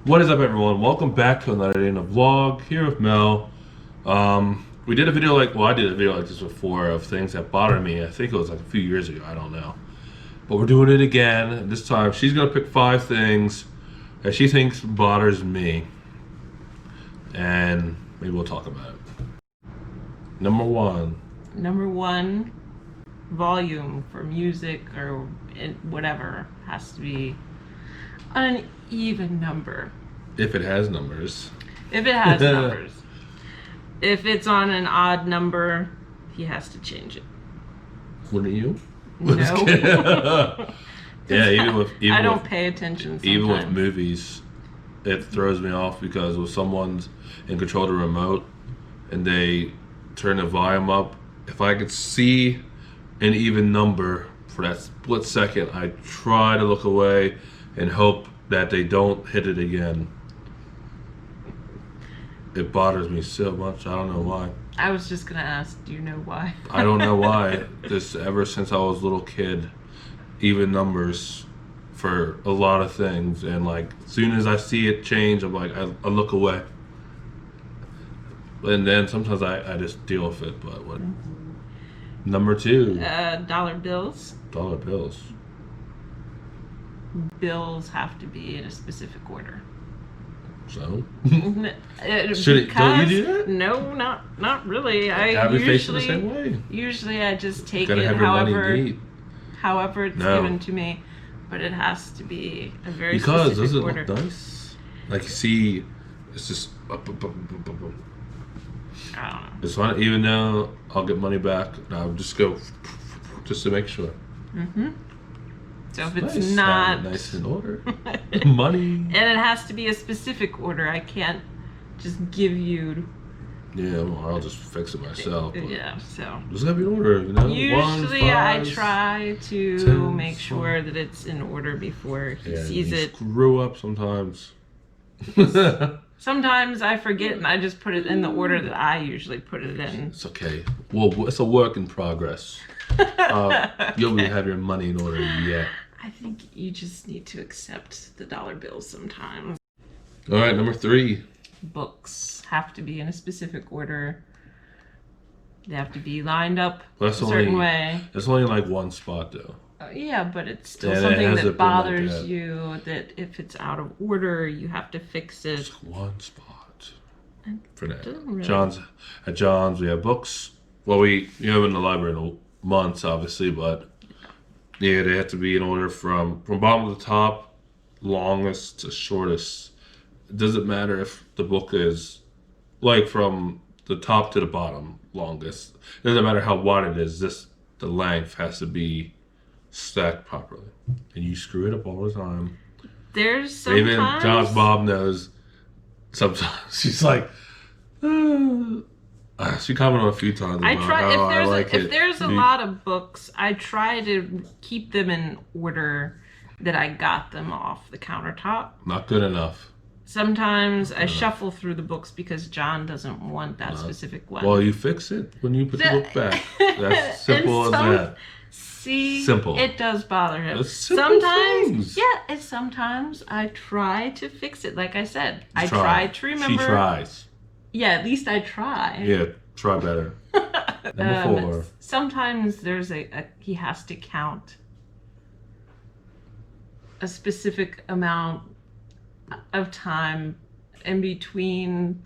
What is up, everyone? Welcome back to another day in the vlog. Here with Mel. We did a video I did a video like this before of things that bother me. I think it was like a few years ago. I don't know, but we're doing it again. This time, she's gonna pick 5 things that she thinks bothers me, and maybe we'll talk about it. Number one. Number one, volume for music or whatever has to be an even number. If it has numbers. If it has numbers. If it's on an odd number, he has to change it. Wouldn't you? No. Yeah, I don't pay attention sometimes. Even with movies, it throws me off because when someone's in control of the remote and they turn the volume up, if I could see an even number for that split second, I try to look away and hope that they don't hit it again. It bothers me so much. I don't know why. I was just gonna ask, do you know why? I don't know why. This ever since I was a little kid, even numbers for a lot of things, and like as soon as I see it change, I'm like I look away. And then sometimes I just deal with it. But what? Number 2. Dollar bills. Dollar bills. Bills have to be in a specific order. So? Don't you do that? No, not really. Have you facing the same way? Usually I just take Gotta it have your money however it's No. given to me, but it has to be a very Because specific does it order. look nice? Like you see, it's just up. I don't know. It's fine, even though I'll get money back. I'll just go just to make sure. So if it's Nice, not nice in order, money. and it has to be a specific order. I can't just give you. Yeah, well, I'll just fix it myself. But Yeah, so just gotta be in order, you know. usually 1, I 5, try to 10, make sure that it's in order before he Yeah, sees you it. screw up sometimes. Sometimes I forget and I just put it in the order that I usually put it in. It's okay. Well, it's a work in progress. You'll have your money in order yet. I think you just need to accept the dollar bills sometimes. All right, number 3. Books have to be in a specific order. They have to be lined up That's a certain only- way. It's only like one spot though. Yeah, but it's still Yeah, it something hasn't that been like bothers that. you, that if it's out of order, you have to fix it. Just one spot for that. doesn't really- At John's, we have books. Well, we haven't in the library in months, obviously, but yeah, they have to be in order from bottom to the top, longest to shortest. It doesn't matter if the book is like from the top to the bottom, longest. It doesn't matter how wide it is. The length has to be stacked properly, and you screw it up all the time. There's sometimes... Even John's mom knows. Sometimes she's like, she commented a few times I about try how I like if it. there's a lot of books, I try to keep them in order that I got them off the countertop. Not good enough. Sometimes I shuffle through the books because John doesn't want that specific one. Well, you fix it when you put the book back. That's simple as that. See, Simple. It does bother him. It's simple Sometimes, things. yeah, sometimes I try to fix it. Like I said, I try to remember. She tries. Yeah, at least I try. Yeah, try better. Number 4. Sometimes there's he has to count a specific amount of time in between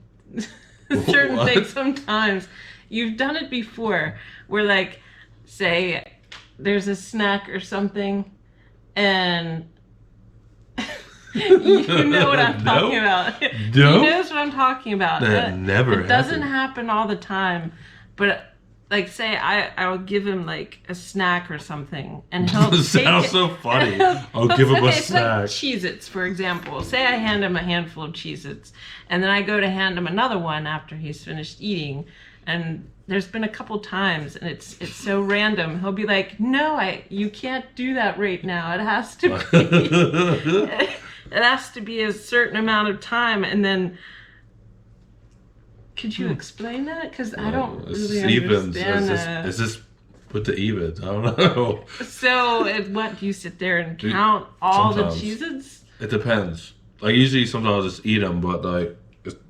certain What? things. Sometimes you've done it before where, like, say there's a snack or something and you know what I'm talking about. Nope. He knows what I'm talking about. That never It doesn't happened. happen all the time, but like, say I'll give him like a snack or something, and he'll It sounds so funny. I'll give him a say, snack. Like Cheez-Its, for example. Say I hand him a handful of Cheez-Its, and then I go to hand him another one after he's finished eating, and there's been a couple times, and it's so random. He'll be like, "No, you can't do that right now. It has to be." It has to be a certain amount of time, and then could you explain that? Because I don't really understand. Is this with the evens? I don't know. So, what, do you sit there and count all the Sometimes. Cheez-Its? It depends. like usually sometimes I'll just eat them, but like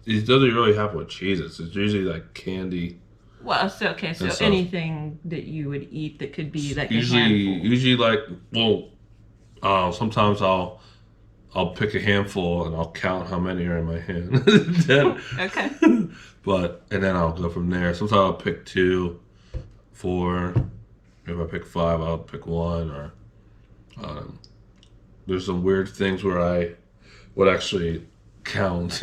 it doesn't really happen with cheeses. It's usually like candy Well, so okay, and so stuff. anything that you would eat that could be like a Usually, handful. usually like well, sometimes I'll pick a handful and I'll count how many are in my hand. Then, Okay. and then I'll go from there. Sometimes I'll pick 2, 4. If I pick 5, I'll pick 1. Or um, there's some weird things where I would actually count.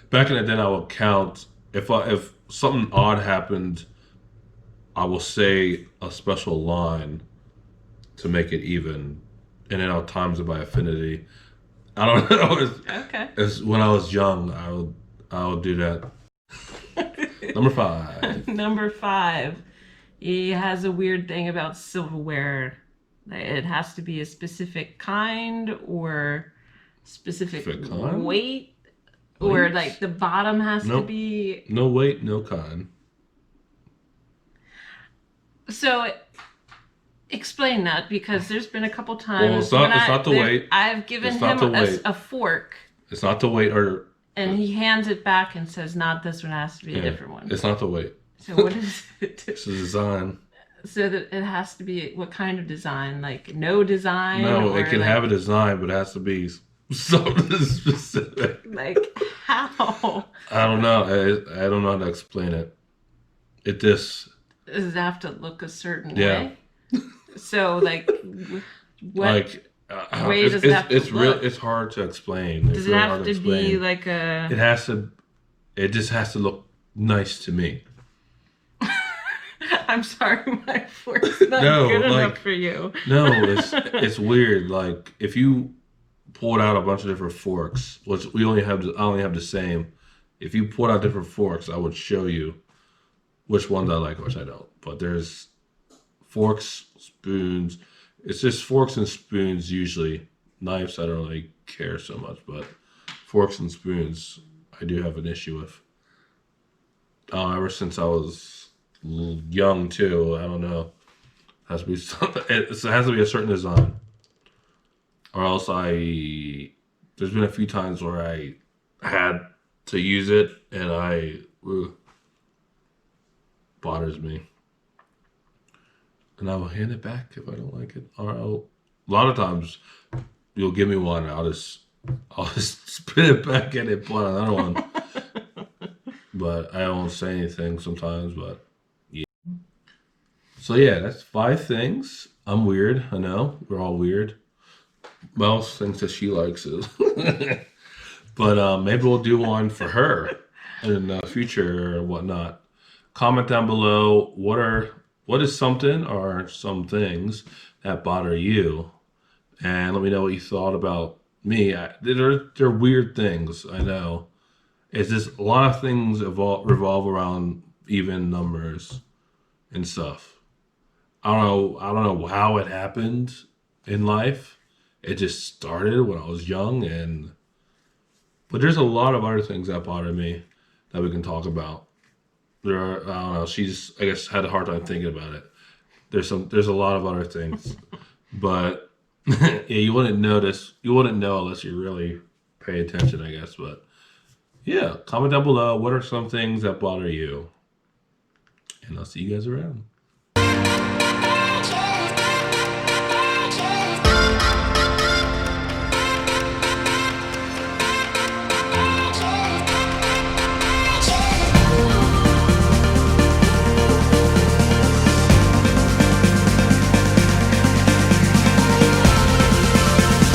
Back in the day, I would count. If something odd happened, I will say a special line to make it even, and then I'll times it by affinity. I don't know. Okay. It's when I was young, I would do that. Number 5. Number 5. He has a weird thing about silverware. It has to be a specific kind or specific Specific kind? weight, or like the bottom has to Nope. be. No weight, no kind. So explain that, because there's been a couple times Well, it's not. when It's not the weight. I've given It's not him the weight. a fork, It's not the weight, or and he hands it back and says, "Not this one, has to be a yeah, different one." it's not the weight. So what is it? It's the design. So that it has to be what kind of design? Like no design? No, or it can like, have a design, but it has to be something specific. like how? I don't know. I don't know how to explain it. It just Does it have to look a certain Yeah. way? So like what like way it's, does it have to it's real. look? It's hard to explain. It's Does it really have hard to explain. be like a It has to. It just has to look nice to me. I'm sorry, my fork's not No, good like- enough for you. No, it's weird. Like if you pulled out a bunch of different forks, which I only have the same. If you pulled out different forks, I would show you which ones I like, which I don't. But there's forks, spoons. It's just forks and spoons usually. Knives I don't really care so much, but forks and spoons I do have an issue with. Ever since I was young too. I don't know. Has to be it has to be a certain design, or else There's been a few times where I had to use it, and bothers me, and I will hand it back if I don't like it. Or a lot of times you'll give me one, I'll just spit it back in and put another one. But I won't say anything sometimes. But yeah. So yeah, that's 5 things. I'm weird. I know we're all weird. Mouse thinks that she likes it. But maybe we'll do one for her in the future or whatnot. Comment down below what is something or some things that bother you, and let me know what you thought about me. They're weird things. I know. It's just a lot of things revolve around even numbers and stuff. I don't know how it happened in life. It just started when I was young, but there's a lot of other things that bother me that we can talk about. I don't know. She's, I guess, had a hard time thinking about it. There's a lot of other things, but yeah, you wouldn't notice. You wouldn't know unless you really pay attention, I guess. But yeah, comment down below. What are some things that bother you? And I'll see you guys around.